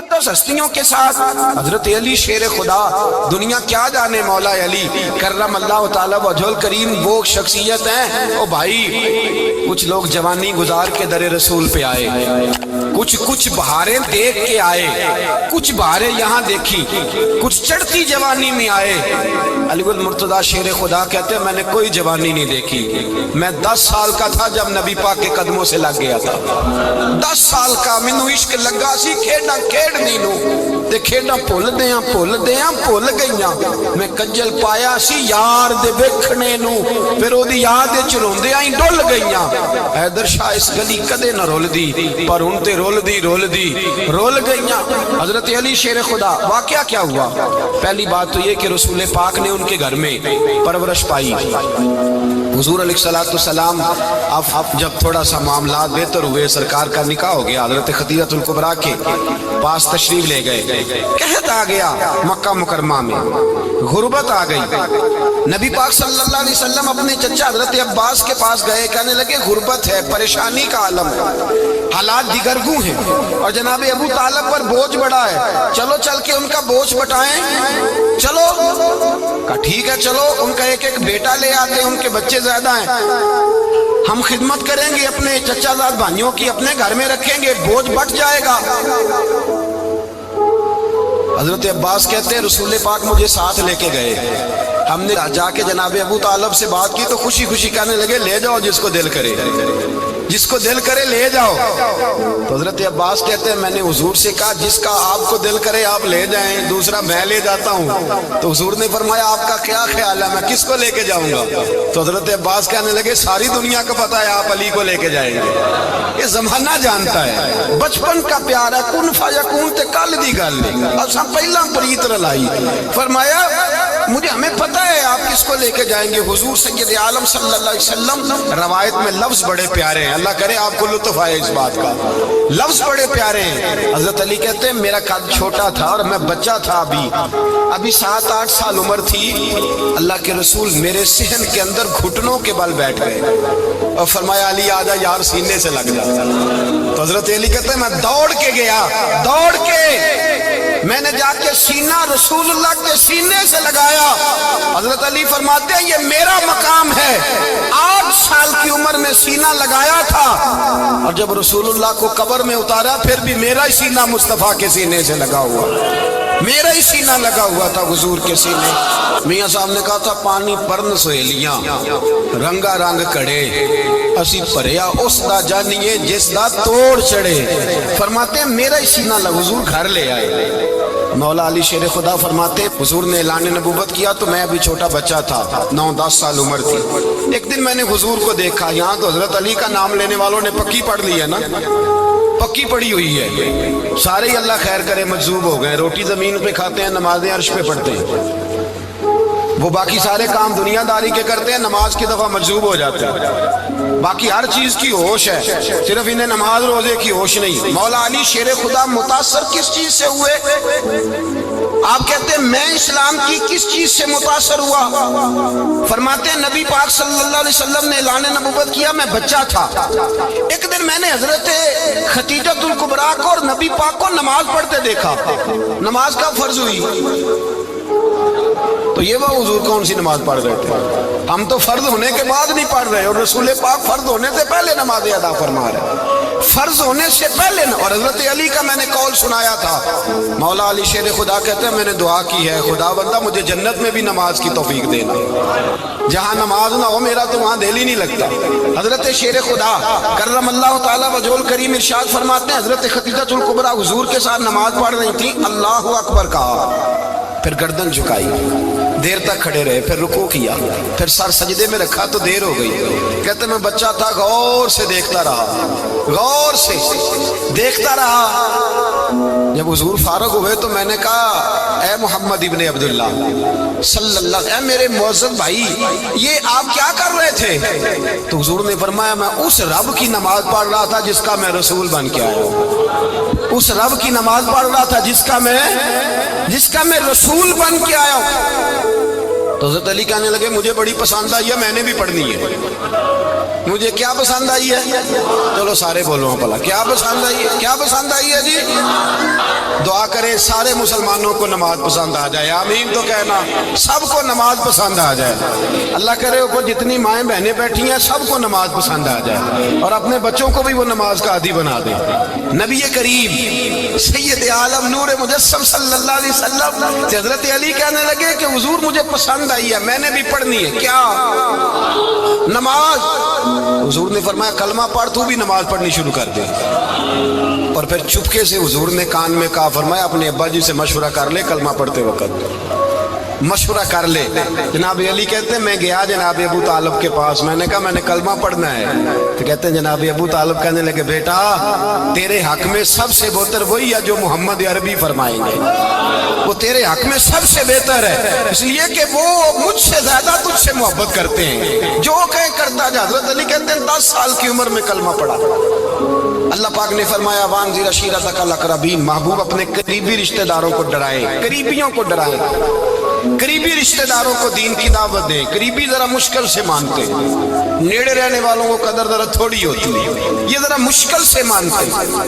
مقدس ہستیوں کے ساتھ حضرت علی شیر خدا، دنیا کیا جانے مولا علی کرم اللہ تعالی وجہ الکریم وہ شخصیت ہیں۔ او بھائی کچھ لوگ جوانی گزار کے در رسول پہ آئے، کچھ بہاریں دیکھ کے آئے، کچھ بہاریں یہاں دیکھی، کچھ چڑھتی جوانی میں آئے۔ علی المرتضیٰ شیر خدا کہتے ہیں میں نے کوئی جوانی نہیں دیکھی، میں 10 سال کا تھا جب نبی پاک کے قدموں سے لگ گیا تھا، 10 سال کا مینوں عشق لگا سی، کھیڈاں کھیڈنی نو تے کھیڈاں بھول گئیاں، میں کجل پایا سی یار دے ویکھنے نو، پھر او دی یاد وچ روندیاں ہی ڈل گئیاں۔ حیدر شاہ اس گلی کدے نہ رول دی، پر ہن تے رول گئیاں۔ حضرت علی شیر خدا، واقعہ کیا ہوا؟ پہلی بات تو یہ کہ رسول پاک نے ان کے گھر میں پرورش پائی۔ حضور علیہ السلام اب جب تھوڑا سا معاملات بہتر ہوئے، سرکار کا نکاح ہو گیا، حضرت خدیجہ الکبریٰ کے پاس تشریف لے گئے۔ قحط آ گیا مکہ مکرمہ میں، غربت آ گئی۔ نبی پاک صلی اللہ علیہ وسلم اپنے چچا حضرت عباس کے پاس گئے، کہنے لگے غربت ہے، پریشانی کا عالم ہے، حالات دیگرگوں ہیں، اور جناب ابو طالب پر بوجھ بڑا ہے، چلو چل کے ان کا بوجھ بٹائیں۔ چلو کہا ٹھیک ہے، چلو ان کا ایک بیٹا لے آتے ہیں، ان کے بچے زیادہ ہیں، ہم خدمت کریں گے اپنے چچا زاد بھائیوں کی، اپنے گھر میں رکھیں گے، بوجھ بٹ جائے گا۔ حضرت عباس کہتے ہیں رسول پاک مجھے ساتھ لے کے گئے، ہم نے جا کے جناب ابو طالب سے بات کی تو خوشی خوشی کہنے لگے لے جاؤ جس کو دل کرے لے جاؤ۔ تو حضرت عباس کہتے ہیں میں نے حضور سے کہا جس کا آپ کو دل کرے آپ لے جائیں، دوسرا میں لے جاتا ہوں۔ تو حضور نے فرمایا آپ کا کیا خیال ہے، میں کس کو لے کے جاؤں گا؟ تو حضرت عباس کہنے لگے ساری دنیا کو پتا ہے آپ علی کو لے کے جائیں گے، یہ زمانہ جانتا ہے، بچپن کا پیار ہے، کن فیکون تے کل دی گل اساں پہلا پریت رلائی۔ فرمایا ہمیں پتہ ہے آپ کس کو لے کے جائیں گے، حضور سید عالم صلی اللہ علیہ وسلم۔ روایت میں لفظ بڑے پیارے ہیں، اللہ کرے آپ کو لطف آئے اس بات کا، لفظ بڑے پیارے ہیں۔ حضرت علی کہتے ہیں میرا قد چھوٹا تھا اور میں بچہ تھا، ابھی 7-8 سال عمر تھی، اللہ کے رسول میرے صحن کے اندر گھٹنوں کے بل بیٹھ گئے اور فرمایا علی آجا یار سینے سے لگ جا۔ تو حضرت علی کہتے ہیں میں دوڑ کے گیا، میں نے جا کے سینہ رسول اللہ کے سینے سے لگایا۔ حضرت علی فرماتے ہیں یہ میرا مقام ہے، 8 سال کی عمر میں سینہ لگایا تھا، اور جب رسول اللہ کو قبر میں اتارا پھر بھی میرا ہی سینہ مصطفیٰ کے سینے سے لگا ہوا، میرا ہی سینہ لگا ہوا تھا حضور کے سینے۔ میاں صاحب نے کہا تھا پانی پرن سہیلیاں رنگا رنگ کڑے، اسی پریا اس دا جانیے جس دا توڑ چڑھے۔ فرماتے ہیں میرا ہی سینہ لگا، حضور گھر لے آئے۔ مولا علی شیر خدا فرماتے حضور نے اعلان نبوت کیا تو میں ابھی چھوٹا بچہ تھا، 9-10 سال عمر تھی۔ ایک دن میں نے حضور کو دیکھا، یہاں تو حضرت علی کا نام لینے والوں نے پکی پڑھ لی ہے نا، پکی پڑی ہوئی ہے، سارے ہی اللہ خیر کرے مجذوب ہو گئے، روٹی زمین پہ کھاتے ہیں، نمازیں عرش پہ پڑھتے ہیں، وہ باقی سارے کام دنیا داری کے کرتے ہیں، نماز کی دفعہ مجذوب ہو جاتے ہیں، باقی ہر چیز کی ہوش ہے، صرف انہیں نماز روزے کی ہوش نہیں۔ مولا علی شیر خدا متاثر کس چیز سے ہوئے؟ آپ کہتے ہیں میں اسلام کی کس چیز سے متاثر ہوا؟ فرماتے ہیں نبی پاک صلی اللہ علیہ وسلم نے اعلان نبوت کیا، میں بچہ تھا، ایک دن میں نے حضرت خدیجہ الکبریٰ کو اور نبی پاک کو نماز پڑھتے دیکھا، نماز کا فرض ہوئی تو یہ وہ حضور کون سی نماز پڑھ رہے تھے؟ ہم تو فرض ہونے کے بعد نہیں پڑھ رہے، اور رسول پاک فرض ہونے سے پہلے نماز ادا فرما رہے، فرض ہونے سے پہلے۔ اور حضرت علی کا میں نے قول سنایا تھا، مولا علی شیر خدا کہتے ہیں میں نے دعا کی ہے خدا بندہ مجھے جنت میں بھی نماز کی توفیق دینا، جہاں نماز نہ ہو میرا تو وہاں دل ہی نہیں لگتا۔ حضرت شیر خدا کرم اللہ تعالی وجہ الکریم ارشاد فرماتے ہیں حضرت خدیجہ الکبریٰ حضور کے ساتھ نماز پڑھ رہی تھی، اللہ اکبر کہا، پھر گردن جھکائی، دیر تک کھڑے رہے، پھر رکوع کیا، پھر سر سجدے میں رکھا تو دیر ہو گئی۔ کہتے میں بچہ تھا، غور سے دیکھتا رہا، غور سے دیکھتا رہا۔ جب حضور فارغ ہوئے تو میں نے کہا اے محمد ابن عبداللہ صلی اللہ علیہ وسلم، اے میرے معزز بھائی یہ آپ کیا کر رہے تھے؟ تو حضور نے فرمایا میں اس رب کی نماز پڑھ رہا تھا جس کا میں رسول بن کے آیا ہوں، اس رب کی نماز پڑھ رہا تھا جس کا میں رسول بن کے آیا ہوں۔ تو حضرت علی کہنے لگے مجھے بڑی پسند آئی ہے، میں نے بھی پڑھنی ہے۔ مجھے کیا پسند آئی ہے؟ چلو سارے بولو بھلا کیا پسند آئی ہے؟ کیا پسند آئی ہے جی؟ دعا کریں سارے مسلمانوں کو نماز پسند آ جائے، آمین تو کہنا، سب کو نماز پسند آ جائے۔ اللہ کرے اوپر جتنی مائیں بہنیں بیٹھی ہیں سب کو نماز پسند آ جائے، اور اپنے بچوں کو بھی وہ نماز کا عادی بنا دے۔ نبی کریم سید عالم نور مجسم صلی اللہ علیہ وسلم حضرت علی کہنے لگے کہ حضور مجھے پسند آئی ہے، میں نے بھی پڑھنی ہے۔ کیا؟ نماز۔ حضور نے فرمایا کلمہ پڑھ، تو بھی نماز پڑھنی شروع کر دے۔ اور پھر چپکے سے حضور نے کان میں کہا، فرمایا اپنے ابا جی سے مشورہ کر لے کلمہ پڑھتے وقت، مشورہ کر لے۔ جناب علی کہتے ہیں میں گیا جناب ابو طالب کے پاس، میں نے کہا میں نے کلمہ پڑھنا ہے، تو کہتے ہیں جناب ابو طالب کہنے لگے بیٹا تیرے حق میں سب سے بہتر وہی ہے جو محمد عربی فرمائیں گے، وہ تیرے حق میں سب سے بہتر ہے، اس لیے کہ وہ مجھ سے زیادہ تجھ سے محبت کرتے ہیں، جو کہیں کرتا جا۔ حضرت علی کہتے ہیں 10 سال کی عمر میں کلمہ پڑھا۔ اللہ پاک نے فرمایا وانذر عشیرتک الاقربین، محبوب اپنے قریبی رشتہ داروں کو ڈرائیں، قریبیوں کو ڈرائیں، قریبی رشتہ داروں کو دین کی دعوت دیں۔ قریبی ذرا مشکل سے مانتے ہیں، نیڑے رہنے والوں کو قدر ذرا تھوڑی ہوتی ہے، یہ ذرا مشکل سے مانتے ہیں۔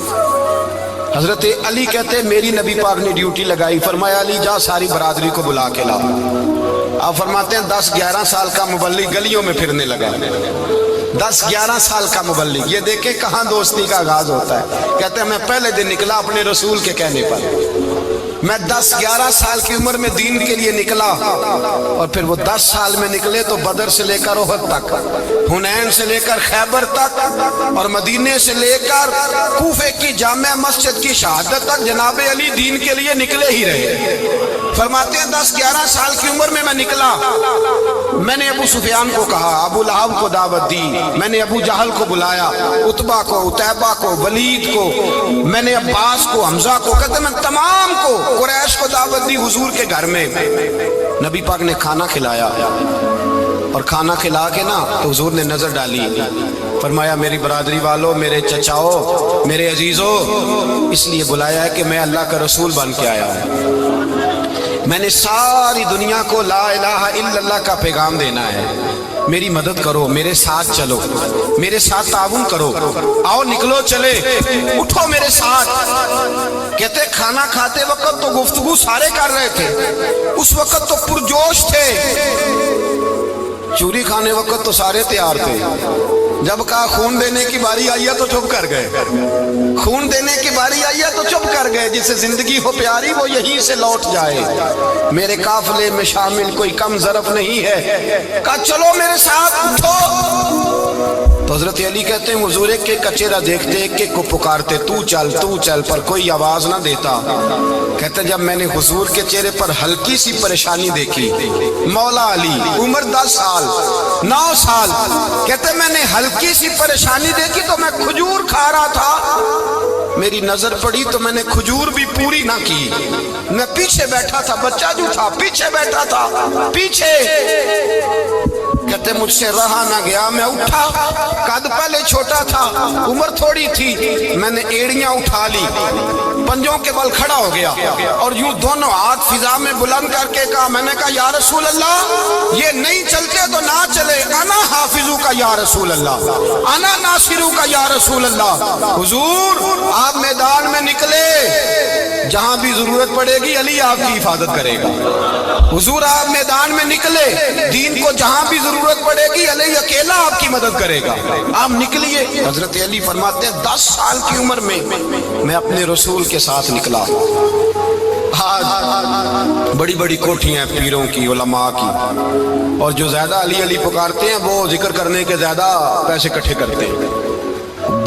حضرت علی کہتے ہیں میری نبی پاک نے ڈیوٹی لگائی، فرمایا علی جا ساری برادری کو بلا کے لا۔ آپ فرماتے ہیں 10-11 سال کا مبلغ گلیوں میں پھرنے لگا، 10-11 سال کا مبلغ، یہ دیکھیں کہاں دوستی کا آغاز ہوتا ہے۔ کہتے ہیں میں پہلے دن نکلا اپنے رسول کے کہنے پر، میں 10-11 سال کی عمر میں دین کے لیے نکلا، اور پھر وہ 10 سال میں نکلے تو بدر سے لے کر احد تک، حنین سے لے کر خیبر تک، اور مدینے سے لے کر کوفے کی جامع مسجد کی شہادت تک جناب علی دین کے لیے نکلے ہی رہے۔ فرماتے ہیں 10-11 سال کی عمر میں میں نکلا، میں نے ابو سفیان کو کہا، ابو لہب کو دعوت دی، میں نے ابو جہل کو بلایا، عتبہ کو، عتیبہ کو، ولید کو، میں نے عباس کو، حمزہ کو، کہتے میں تمام کو، قریش کو دعوت دی حضور کے گھر میں۔ نبی پاک نے کھانا کھلایا، اور کھانا کھلا کے نا تو حضور نے نظر ڈالی، فرمایا میری برادری والوں، میرے چچاؤ، میرے عزیزوں، اس لیے بلایا ہے کہ میں اللہ کا رسول بن کے آیا ہوں، میں نے ساری دنیا کو لا الہ الا اللہ کا پیغام دینا ہے، میری مدد کرو، میرے ساتھ چلو، میرے ساتھ تعاون کرو، آؤ نکلو چلے، اٹھو میرے ساتھ۔ کہتے کھانا کھاتے وقت تو گفتگو سارے کر رہے تھے، اس وقت تو پرجوش تھے، چوری کھانے وقت تو سارے تیار تھے، جب کہا خون دینے کی باری آئی ہے تو چپ کر گئے، خون دینے کی باری آئی ہے تو چپ کر گئے، جسے زندگی ہو پیاری وہ یہیں سے لوٹ جائے، میرے قافلے میں شامل کوئی کم ظرف نہیں ہے، کہا چلو میرے ساتھ اٹھو۔ تو حضرت علی کہتے ہیں حضور ایک ایک کا چہرہ دیکھتے، ایک ایک کو پکارتے، تو چل، پر کوئی آواز نہ دیتا۔ کہتے ہیں جب میں نے حضور کے چہرے پر ہلکی سی پریشانی دیکھی، مولا علی عمر 10 سال 9 سال، کہتے ہیں میں نے ہلکی سی پریشانی دیکھی تو میں کھجور کھا رہا تھا، میری نظر پڑی تو میں نے کھجور بھی پوری نہ کی، میں پیچھے بیٹھا تھا، بچہ جو تھا پیچھے بیٹھا تھا، پیچھے۔ کہتے مجھ سے رہا نہ گیا، میں اٹھا، قد پہلے چھوٹا تھا، عمر تھوڑی تھی، میں نے ایڑیاں اٹھا لی، پنجوں کے بل کھڑا ہو گیا، اور یوں دونوں ہاتھ فضا میں بلند کر کے کہا، میں نے کہا یا رسول اللہ یہ نہیں چلتے تو نہ چلے، انا حافظو کا یا رسول اللہ، انا ناصرو کا یا رسول اللہ۔ حضور آپ میدان میں نکلے، جہاں بھی ضرورت پڑے گی علی آپ کی حفاظت کرے گا، حضور آپ میدان میں نکلے، دین کو جہاں بھی ضرورت پڑے گی علی اکیلا آپ کی مدد کرے گا، آپ نکلیے۔ حضرت علی فرماتے ہیں 10 سال کی عمر میں میں اپنے رسول کے ساتھ نکلا۔ آج بڑی بڑی کوٹھیاں پیروں کی، علماء کی، اور جو زیادہ علی علی پکارتے ہیں وہ ذکر کرنے کے زیادہ پیسے اکٹھے کرتے ہیں،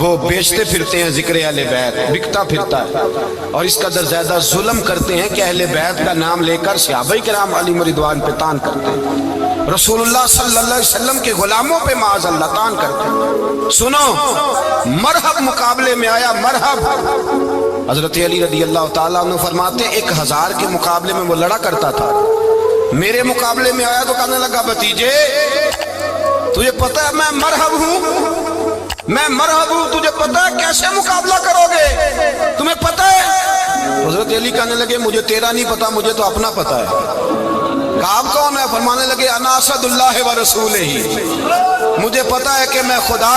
وہ بیچتے پھرتے ہیں ذکر اہل بیت، بکتا پھرتا ہے، اور اس قدر زیادہ ظلم کرتے ہیں کہ اہل بیت کا نام لے کر صحابہ کرام علیہم رضوان پہ تان کرتے ہیں، رسول اللہ صلی اللہ علیہ وسلم کے غلاموں پہ معاذ اللہ تان کرتے ہیں۔ سنو مرحب مقابلے میں آیا، مرحب۔ حضرت علی رضی اللہ تعالیٰ عنہ فرماتے ہیں 1000 کے مقابلے میں وہ لڑا کرتا تھا، میرے مقابلے میں آیا تو کہنے لگا بھتیجے تجھے پتہ ہے میں مرحب ہوں، میں مرحب ہوں، تجھے پتہ ہے کیسے مقابلہ کرو گے، تمہیں پتہ ہے؟ حضرت علی کہنے لگے مجھے تیرا نہیں پتا، مجھے تو اپنا پتہ ہے۔ آپ کون ہے؟ فرمانے لگے انا اسد اللہ و رسولہ، مجھے پتا ہے کہ میں خدا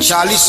40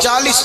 40।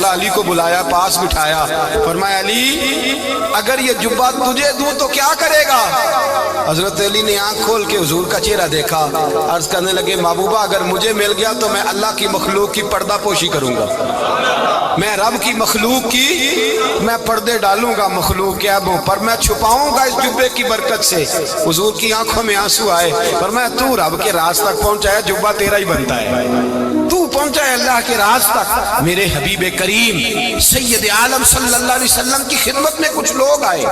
مولا علی کو بلایا، پاس بٹھایا، فرمایا علی اگر یہ جبہ تجھے دوں تو کیا کرے گا؟ حضرت علی نے آنکھ کھول کے حضور کا چہرہ دیکھا، عرض کرنے لگے محبوبہ اگر مجھے مل گیا تو میں اللہ کی مخلوق کی پردہ پوشی کروں گا، میں رب کی مخلوق کی میں پردے ڈالوں گا مخلوق کے عیبوں پر، میں چھپاؤں گا اس جبے کی برکت سے۔ حضور کی آنکھوں میں آنسو آئے، فرمایا تو رب کے راز تک پہنچا ہے، جبہ تیرا ہی بنتا ہے، تو پہنچا ہے اللہ کے راز تک۔ میرے حبیب کریم سید عالم صلی اللہ علیہ وسلم کی خدمت میں کچھ لوگ آئے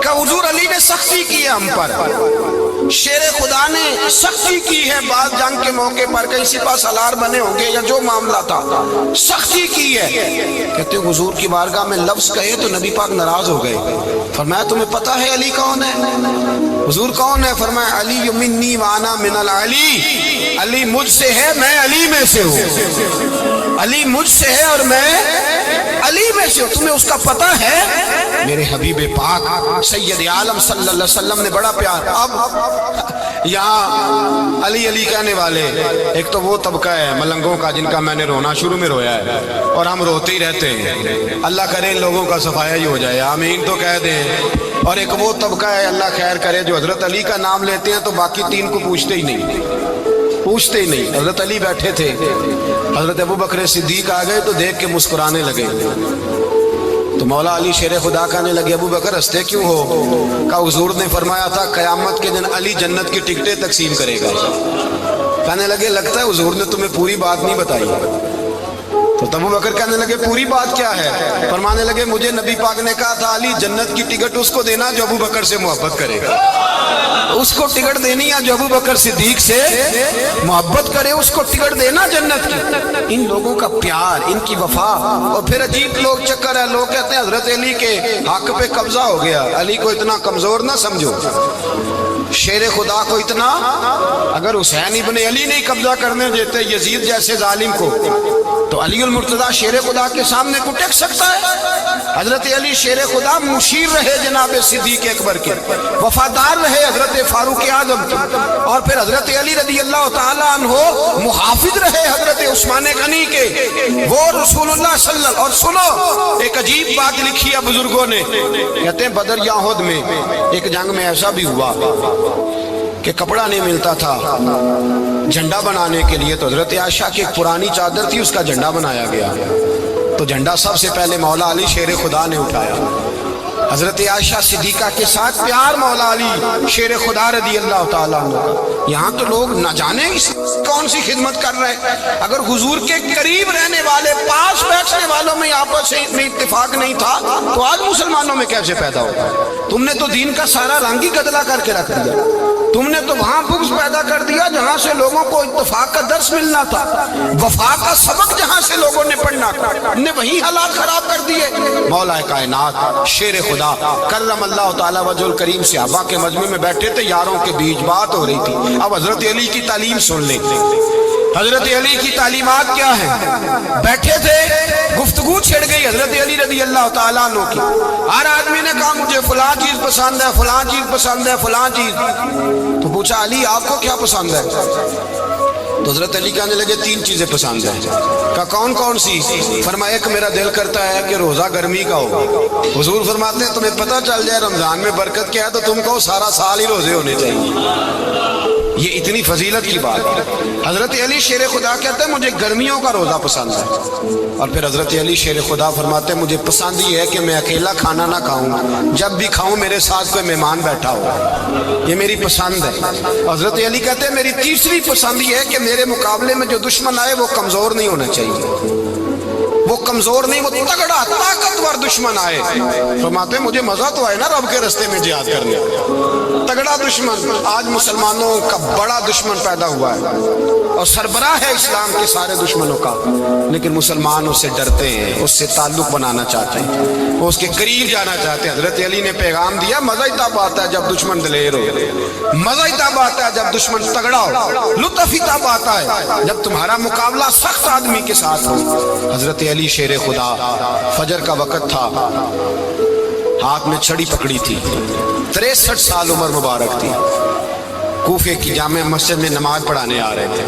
کہ حضور علی نے سختی کی ہے ہم پر، شیر خدا نے سختی کی ہے، بعض جنگ کے موقع پر کہیں سپہ سالار بنے ہوں گے یا جو معاملہ تھا، سختی کی ہے۔ کہتے ہیں حضور کی بارگاہ میں لفظ کہے تو نبی پاک ناراض ہو گئے، فرمایا تمہیں پتہ ہے علی کون ہے؟ حضور کون ہے؟ فرمایا علی منی وانا من العلی، علی مجھ سے ہے میں علی میں سے ہوں، علی مجھ سے ہے اور میں علی میں سے ہوں، تمہیں اس کا پتہ ہے؟ میرے حبیب پاک سید عالم صلی اللہ علیہ وسلم نے بڑا پیار۔ اب یہاں علی علی کہنے والے ایک تو وہ طبقہ ہے ملنگوں کا جن کا میں نے رونا شروع میں رویا ہے اور ہم روتے ہی رہتے ہیں، اللہ کرے ان لوگوں کا صفایا ہی ہو جائے، آمین تو کہہ دیں۔ اور ایک وہ طبقہ ہے اللہ خیر کرے جو حضرت علی کا نام لیتے ہیں تو باقی تین کو پوچھتے ہی نہیں۔ حضرت علی بیٹھے تھے، حضرت ابو بکر صدیق آ گئے تو دیکھ کے مسکرانے لگے، تو مولا علی شیر خدا کہنے لگے ابو بکر ہنستے کیوں ہو؟ کہ حضور نے فرمایا تھا قیامت کے دن علی جنت کی ٹکٹیں تقسیم کرے گا۔ کہنے لگے لگتا ہے حضور نے تمہیں پوری بات نہیں بتائی۔ تو ابو بکر کہنے لگے پوری بات کیا ہے؟ فرمانے لگے مجھے نبی پاک نے کہا تھا علی جنت کی ٹکٹ اس کو دینا جو ابو بکر سے محبت کرے گا، اس کو ٹکٹ دینی ہے جو ابو بکر صدیق سے محبت کرے، اس کو ٹکٹ دینا جنت کی۔ ان لوگوں کا پیار، ان کی وفا۔ اور پھر عجیب لوگ چکر ہے، لوگ کہتے ہیں حضرت علی کے حق پہ قبضہ ہو گیا، علی کو اتنا کمزور نہ سمجھو، شیر خدا کو اتنا، اگر حسین ابن علی نہیں قبضہ کرنے دیتے یزید جیسے ظالم کو تو علی المرتضیٰ شیر خدا کے سامنے کو ٹک سکتا ہے؟ حضرت علی شیر خدا مشیر رہے جناب صدیق اکبر کے، وفادار رہے حضرت فاروق اعظم کے، اور پھر حضرت علی رضی اللہ تعالیٰ عنہ محافظ رہے حضرت عثمان غنی کے، وہ رسول اللہ صلی اللہ۔ اور سنو ایک عجیب بات لکھی ہے بزرگوں نے، کہتے ہیں بدر یا احد میں ایک جنگ میں ایسا بھی ہوا کہ کپڑا نہیں ملتا تھا جھنڈا بنانے کے لیے، تو حضرت عائشہ کی ایک پرانی چادر تھی، اس کا جھنڈا بنایا گیا، تو جھنڈا سب سے پہلے مولا علی شیر خدا نے اٹھایا۔ حضرت عائشہ صدیقہ کے ساتھ پیار مولا علی شیر خدا رضی اللہ تعالیٰ عنہ۔ یہاں تو لوگ نہ جانے کون سی خدمت کر رہے ہیں، اگر حضور کے قریب رہنے والے پاس بیٹھنے والوں میں آپس میں اتفاق نہیں تھا تو آج مسلمانوں میں کیسے پیدا ہوگا؟ تم نے تو دین کا سارا رنگ ہی گدلا کر کے رکھ دیا، تم نے تو وہاں بغض پیدا کر دیا جہاں سے لوگوں کو اتفاق کا درس ملنا تھا، وفا کا سبق جہاں سے لوگوں نے پڑھنا تھا، نے وہی حالات خراب کر دیے۔ مولا کائنات شیر خدا کرم اللہ تعالیٰ وجہ الکریم صحابہ کے مجمع میں بیٹھے تھے، یاروں کے بیچ بات ہو رہی تھی۔ اب حضرت علی کی تعلیم سن لیں، حضرت علی کی تعلیمات کیا ہیں؟ بیٹھے تھے، گفتگو چھڑ گئی حضرت علی رضی اللہ تعالیٰ عنہ کی، ہر آدمی نے کہا مجھے فلاں چیز پسند ہے، فلاں چیز پسند ہے، فلاں چیز۔ تو پوچھا علی آپ کو کیا پسند ہے؟ تو حضرت علی کہنے لگے تین چیزیں پسند ہیں۔ کہا کون کون سی؟ فرمایا ایک میرا دل کرتا ہے کہ روزہ گرمی کا ہو۔ حضور فرماتے ہیں تمہیں پتہ چل جائے رمضان میں برکت کیا ہے تو تم کو سارا سال ہی روزے ہونے چاہیے، یہ اتنی فضیلت کی بات ہے۔ حضرت علی شیر خدا کہتے ہیں مجھے گرمیوں کا روزہ پسند ہے، اور پھر حضرت علی شیر خدا فرماتے ہیں مجھے پسند یہ ہے کہ میں اکیلا کھانا نہ کھاؤں، جب بھی کھاؤں میرے ساتھ کوئی مہمان بیٹھا ہو، یہ میری پسند ہے۔ حضرت علی کہتے ہیں میری تیسری پسند یہ ہے کہ میرے مقابلے میں جو دشمن آئے وہ کمزور نہیں ہونا چاہیے، وہ کمزور نہیں، وہ تگڑا طاقتور دشمن آئے۔ فرماتے ہیں مجھے مزہ تو آئے نا رب کے رستے میں جہاد کرنے، تگڑا دشمن۔ آج مسلمانوں کا بڑا دشمن پیدا ہوا ہے اور سربراہ ہے اسلام کے سارے دشمنوں کا، لیکن مسلمان اس سے ڈرتے ہیں، اس سے تعلق بنانا چاہتے ہیں، وہ اس کے قریب جانا چاہتے ہیں۔ حضرت علی نے پیغام دیا مزہ ہی تب آتا ہے جب دشمن دلیر ہو، مزہ ہی تب آتا ہے جب دشمن تگڑا ہو، لطف ہی تب آتا ہے جب تمہارا مقابلہ سخت آدمی کے ساتھ ہو۔ حضرت علی شیر خدا، فجر کا وقت تھا، ہاتھ میں چھڑی پکڑی تھی، 63 سال عمر مبارک تھی، کوفے کی جامع مسجد میں نماز پڑھانے آ رہے تھے،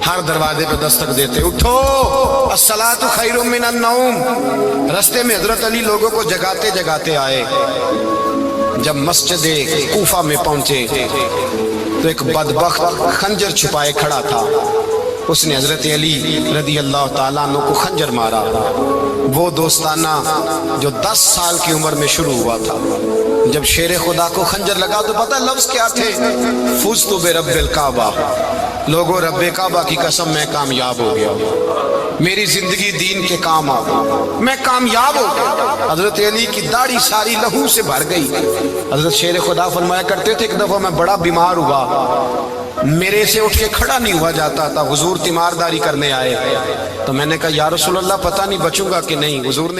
ہر دروازے پہ دستک دیتے اٹھو الصلاۃ خیر من النوم، رستے میں حضرت علی لوگوں کو جگاتے جگاتے آئے. جب مسجد کوفہ میں پہنچے تو ایک بدبخت خنجر چھپائے کھڑا تھا. اس نے حضرت علی رضی اللہ تعالیٰ عنہ کو خنجر مارا. وہ دوستانہ جو 10 سال کی عمر میں شروع ہوا تھا. جب شیر خدا کو خنجر لگا تو پتہ لفظ کیا تھے؟ فزت برب الکعبہ، لوگوں رب کعبہ کی قسم میں کامیاب ہو گیا، میری زندگی دین کے کام آ گئی، میں کامیاب ہو گیا. حضرت علی کی داڑھی ساری لہو سے بھر گئی. حضرت شیر خدا فرمایا کرتے تھے ایک دفعہ میں بڑا بیمار ہوا، میرے سے اٹھ کے کھڑا نہیں ہوا جاتا تھا. حضور تیمارداری کرنے آئے تو میں نے کہا یا رسول اللہ پتہ نہیں بچوں گا کہ نہیں. حضور نے